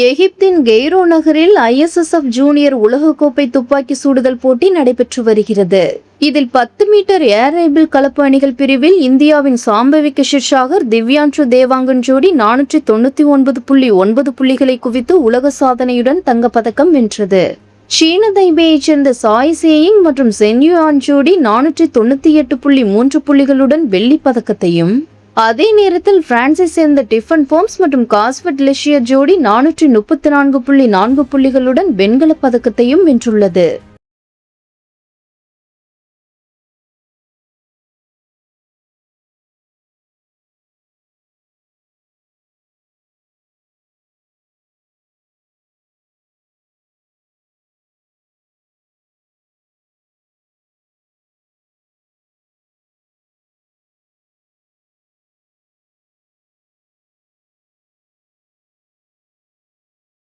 எகிப்தின் கெய்ரோ நகரில் ISSF junior உலகக்கோப்பை துப்பாக்கி சுடுதல் போட்டி நடைபெற்று வருகிறது. இதில் 10 மீட்டர் ஏர் ரைபிள் கலப்பு அணிகள் பிரிவில் இந்தியாவின் சாம்பவி ஷிர்ஷாகர் திவ்யான்ஷு தேவாங்கன் ஜோடி 499.9 புள்ளிகளை குவித்து உலக சாதனையுடன் தங்கப்பதக்கம் வென்றது. சீன தைபேயைச் சேர்ந்த சாய் சேயிங் மற்றும் சென்யுயான் ஜோடி 498.3 புள்ளிகளுடன் வெள்ளி பதக்கத்தையும், அதே நேரத்தில் பிரான்சை சேர்ந்த டிஃபன் போம்ஸ் மற்றும் காஸ்வட் லெஷியர் ஜோடி 434.4 புள்ளிகளுடன் வெண்கலப் பதக்கத்தையும் வென்றுள்ளது.